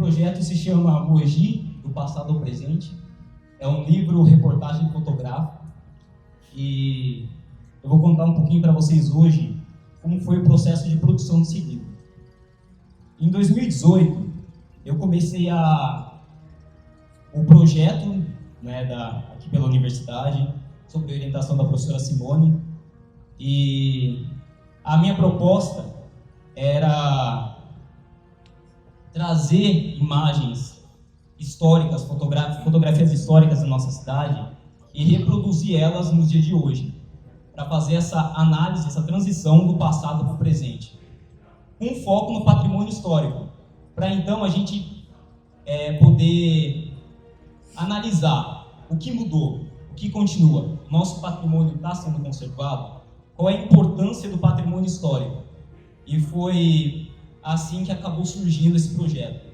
projeto se chama Mogi, do passado ao presente. É um livro reportagem fotográfica e eu vou contar um pouquinho para vocês hoje como foi o processo de produção desse livro. Em 2018, eu comecei o projeto, né, aqui pela universidade, sob a orientação da professora Simone, e a minha proposta era trazer imagens históricas, fotografias históricas da nossa cidade e reproduzir elas nos dias de hoje, para fazer essa análise, essa transição do passado para o presente, com foco no patrimônio histórico, para então a gente poder analisar o que mudou, o que continua, nosso patrimônio está sendo conservado, qual é a importância do patrimônio histórico. E foi assim que acabou surgindo esse projeto.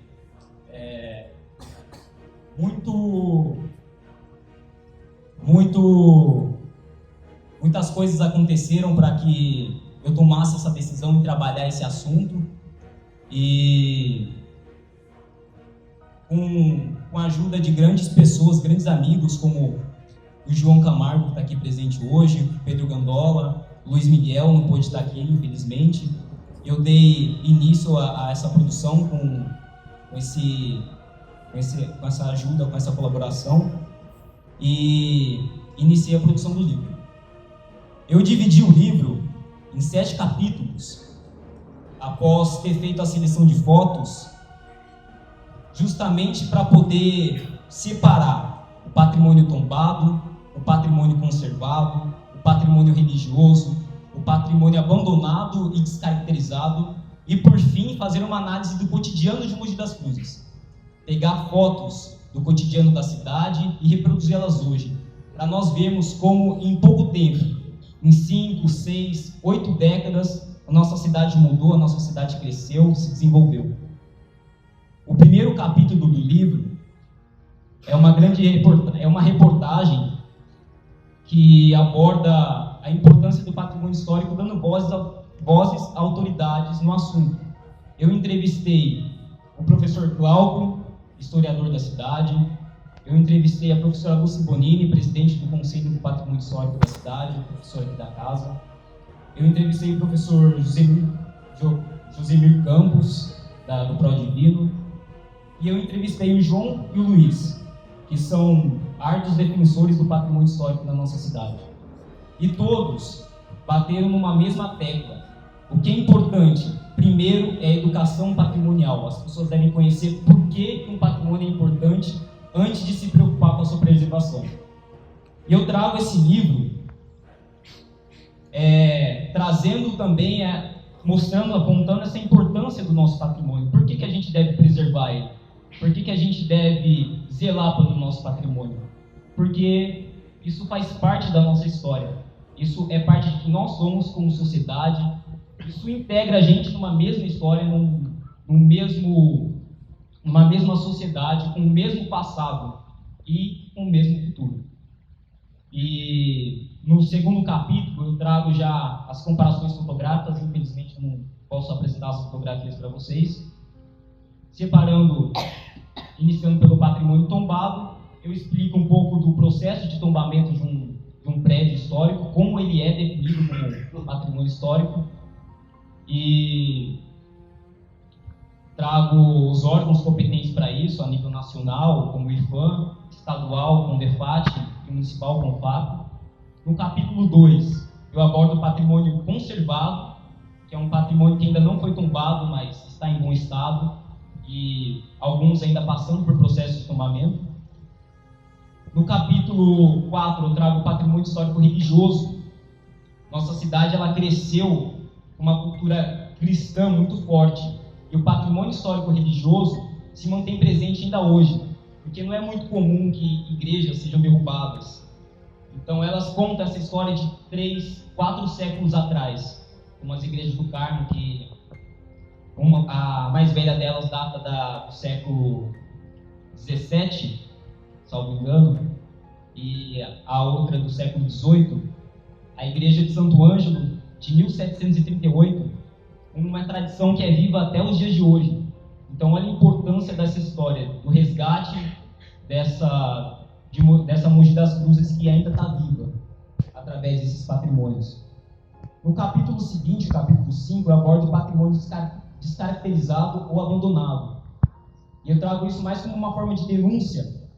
Muitas coisas aconteceram para que eu tomasse essa decisão de trabalhar esse assunto, e com a ajuda de grandes pessoas, grandes amigos, como o João Camargo, que está aqui presente hoje, o Pedro Gandola, o Luiz Miguel, não pôde estar aqui, infelizmente. Eu dei início a essa produção com essa ajuda, com essa colaboração, e iniciei a produção do livro. Eu dividi o livro em 7 capítulos, após ter feito a seleção de fotos, justamente para poder separar o patrimônio tombado, o patrimônio conservado, o patrimônio religioso, o patrimônio abandonado e descaracterizado, e por fim fazer uma análise do cotidiano de Mogi das Cruzes. Pegar fotos do cotidiano da cidade e reproduzi-las hoje, para nós vermos como em pouco tempo, em 5, 6, 8 décadas, a nossa cidade mudou, a nossa cidade cresceu, se desenvolveu. O primeiro capítulo do livro é uma reportagem que aborda a importância do patrimônio histórico, dando vozes a autoridades no assunto. Eu entrevistei o professor Glauco, historiador da cidade. Eu entrevistei a professora Lúcia Bonini, presidente do Conselho do Patrimônio Histórico da cidade, professor aqui da casa. Eu entrevistei o professor Josemir Campos, do Prodivino. E eu entrevistei o João e o Luiz, que são árduos defensores do patrimônio histórico da nossa cidade. E todos bateram numa mesma tecla. O que é importante, primeiro, é a educação patrimonial. As pessoas devem conhecer por que um patrimônio é importante antes de se preocupar com a sua preservação. E eu trago esse livro trazendo também, apontando essa importância do nosso patrimônio. Por que a gente deve preservar ele? Por que a gente deve zelar pelo nosso patrimônio? Porque isso faz parte da nossa história. Isso é parte de quem nós somos como sociedade. Isso integra a gente numa mesma história, numa mesma sociedade, com o mesmo passado e com o mesmo futuro. E no segundo capítulo eu trago já as comparações fotográficas. Infelizmente não posso apresentar as fotografias para vocês. Iniciando pelo patrimônio tombado, eu explico um pouco do processo de tombamento de um prédio histórico, como ele é definido como patrimônio histórico, e trago os órgãos competentes para isso, a nível nacional, como o IFAM, estadual, com o DEFAT, e municipal, com o FAP. No capítulo 2, eu abordo o patrimônio conservado, que é um patrimônio que ainda não foi tombado, mas está em bom estado, e alguns ainda passando por processo de tombamento. No capítulo 4, eu trago o patrimônio histórico religioso. Nossa cidade ela cresceu com uma cultura cristã muito forte, e o patrimônio histórico religioso se mantém presente ainda hoje, porque não é muito comum que igrejas sejam derrubadas. Então elas contam essa história de 3, 4 séculos atrás, como as igrejas do Carmo, que a mais velha delas data do século 17, salvo engano, e a outra do século 18, a igreja de Santo Ângelo, de 1738, uma tradição que é viva até os dias de hoje. Então, olha a importância dessa história, do resgate dessa Mogi das Cruzes que ainda está viva, através desses patrimônios. No capítulo seguinte, capítulo 5, eu abordo o patrimônio descaracterizado ou abandonado. E eu trago isso mais como uma forma de denúncia,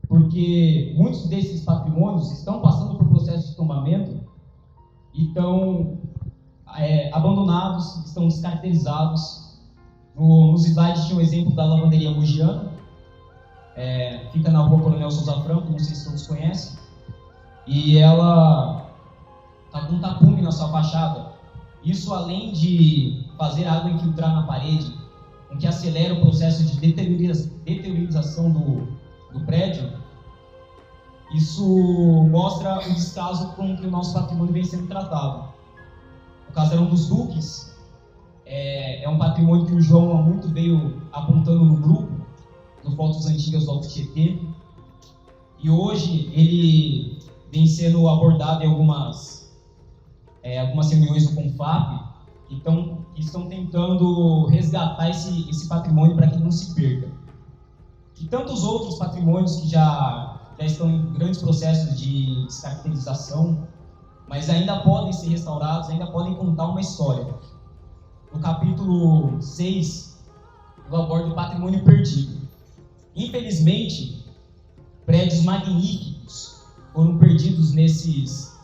porque muitos desses patrimônios estão passando por processo de tombamento e estão abandonados, estão descaracterizados. Nos slides tinha um exemplo da lavanderia mogiana, fica na rua Coronel Souza Franco, não sei se todos conhecem, e ela está com um tapume na sua fachada. Isso, além de fazer a água infiltrar na parede, o que acelera o processo de deteriorização do prédio, isso mostra o descaso com que o nosso patrimônio vem sendo tratado. O Casarão dos Duques é um patrimônio que o João há muito veio apontando no grupo, no Fotos Antigas do Alto Tietê, e hoje ele vem sendo abordado em algumas reuniões do CONFAP, então estão tentando resgatar esse patrimônio para que não se perca. E tantos outros patrimônios que já estão em grandes processos de descaracterização, mas ainda podem ser restaurados, ainda podem contar uma história. No capítulo 6, eu abordo o patrimônio perdido. Infelizmente, prédios magníficos foram perdidos nesses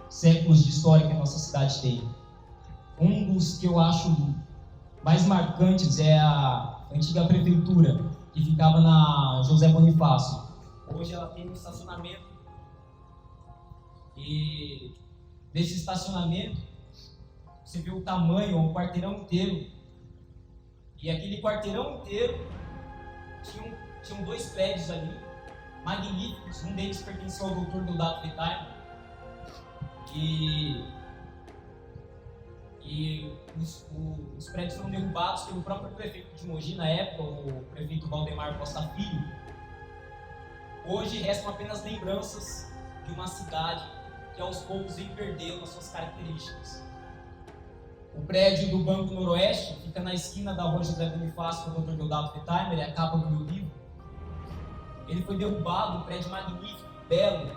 séculos de história que a nossa cidade tem. Um dos que eu acho mais marcantes é a antiga prefeitura, que ficava na José Bonifácio. Hoje ela tem um estacionamento, e nesse estacionamento você vê o tamanho, um quarteirão inteiro, e aquele quarteirão inteiro tinham dois prédios ali, magníficos. Um deles pertenceu ao Dr. Deodato Vitaime, e os prédios foram derrubados pelo próprio prefeito de Mogi, na época, o prefeito Valdemar Costa Filho. Hoje restam apenas lembranças de uma cidade que aos poucos vem perdendo as suas características. O prédio do Banco Noroeste fica na esquina da rua José Bonifácio com o Dr. Deodato Vitaime, ele é a capa do meu livro. Ele foi derrubado, um prédio magnífico, belo,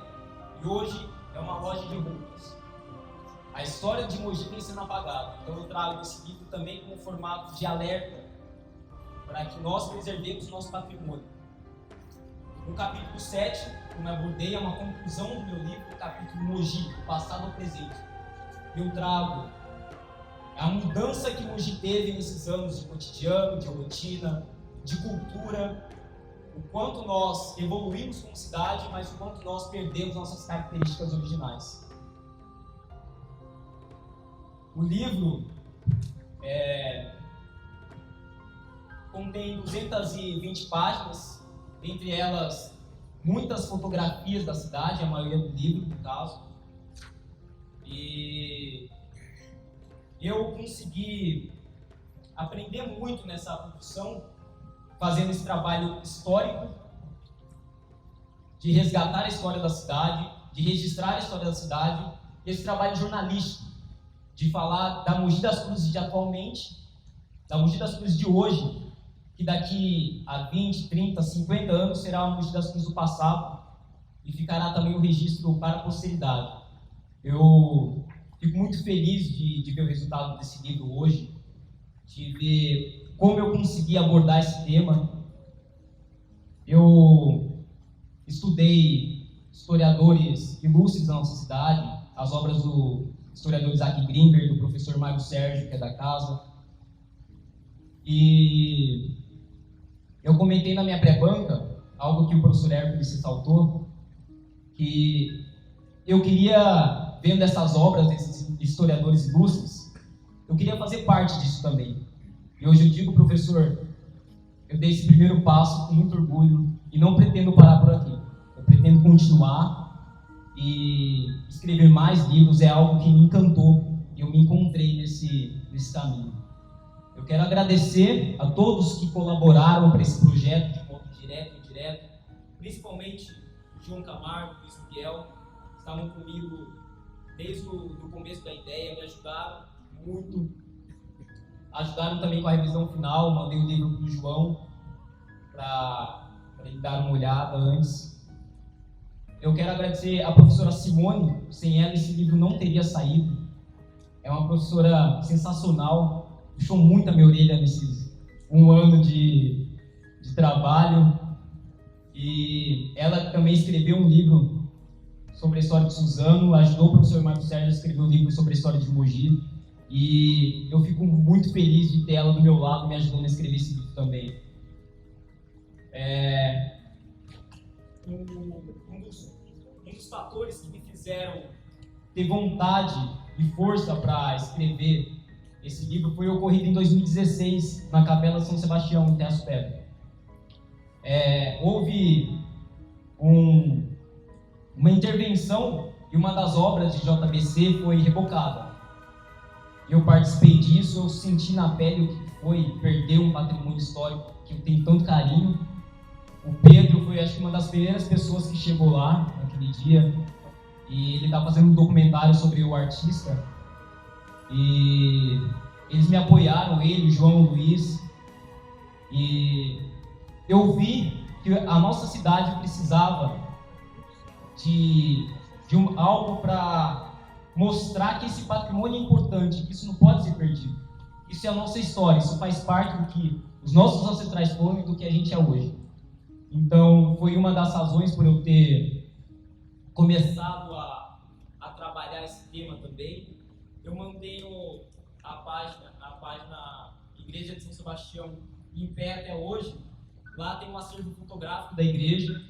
e hoje é uma loja de roupas. A história de Mogi vem sendo apagada, então eu trago esse livro também como formato de alerta para que nós preservemos o nosso patrimônio. No capítulo 7, como eu abordei, é uma conclusão do meu livro, o capítulo Mogi, do passado ao presente. Eu trago a mudança que Mogi teve nesses anos de cotidiano, de rotina, de cultura, o quanto nós evoluímos como cidade, mas o quanto nós perdemos nossas características originais. O livro contém 220 páginas, entre elas muitas fotografias da cidade, a maioria do livro, no caso. E eu consegui aprender muito nessa produção, fazendo esse trabalho histórico, de resgatar a história da cidade, de registrar a história da cidade, e esse trabalho jornalístico, de falar da Mogi das Cruzes de atualmente, da Mogi das Cruzes de hoje, que daqui a 20, 30, 50 anos será a Mogi das Cruzes do passado, e ficará também o registro para a posteridade. Eu fico muito feliz de ver o resultado desse livro hoje, de ver como eu consegui abordar esse tema. Eu estudei historiadores ilustres da nossa cidade, as obras do historiador Isaac Grimberg, do professor Mário Sérgio, que é da casa. E eu comentei na minha pré-banca, algo que o professor Hércules ressaltou, que eu queria, vendo essas obras desses historiadores ilustres, eu queria fazer parte disso também. E hoje eu digo, professor, eu dei esse primeiro passo com muito orgulho e não pretendo parar por aqui. Eu pretendo continuar e escrever mais livros. É algo que me encantou e eu me encontrei nesse caminho. Eu quero agradecer a todos que colaboraram para esse projeto de modo direto e indireto, principalmente o João Camargo, o Luiz Miguel, que estavam comigo desde o começo da ideia, me ajudaram muito. ajudaram também com a revisão final. Mandei o livro para o João para ele dar uma olhada antes. Eu quero agradecer a professora Simone. Sem ela esse livro não teria saído. É uma professora sensacional, puxou muito a minha orelha nesses 1 ano de trabalho. E ela também escreveu um livro sobre a história de Suzano, ajudou o professor Marcos Sérgio a escrever um livro sobre a história de Mogi. E eu fico muito feliz de ter ela do meu lado, me ajudando a escrever esse livro também. Um dos fatores que me fizeram ter vontade e força para escrever esse livro foi ocorrido em 2016, na Capela São Sebastião, em Terras Pedras. Houve uma intervenção e uma das obras de JBC foi rebocada. Eu participei disso, eu senti na pele o que foi perder um patrimônio histórico que eu tenho tanto carinho. O Pedro foi, acho que, uma das primeiras pessoas que chegou lá naquele dia, e ele está fazendo um documentário sobre o artista, e eles me apoiaram, ele, João, Luiz, e eu vi que a nossa cidade precisava de algo para mostrar que esse patrimônio é importante, que isso não pode ser perdido. Isso é a nossa história, isso faz parte do que os nossos ancestrais foram e do que a gente é hoje. Então, foi uma das razões por eu ter começado a trabalhar esse tema também. Eu mantenho a página Igreja de São Sebastião em pé até hoje. Lá tem um acervo fotográfico da igreja,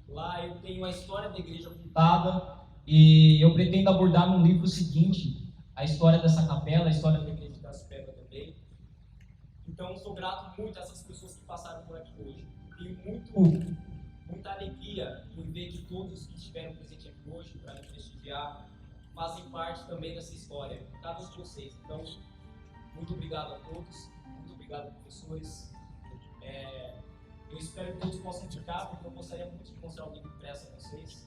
lá eu tenho a história da igreja contada, e eu pretendo abordar no livro seguinte a história dessa capela, a história da igreja de Terras Pedras também. Então, sou grato muito a essas pessoas que passaram por aqui hoje. Tenho muita alegria em ver que todos que estiveram presentes aqui hoje para me prestigiar fazem parte também dessa história, cada um de vocês. Então, muito obrigado a todos, muito obrigado, professores. Eu espero que todos possam ficar, porque eu gostaria muito de mostrar o livro impresso a vocês.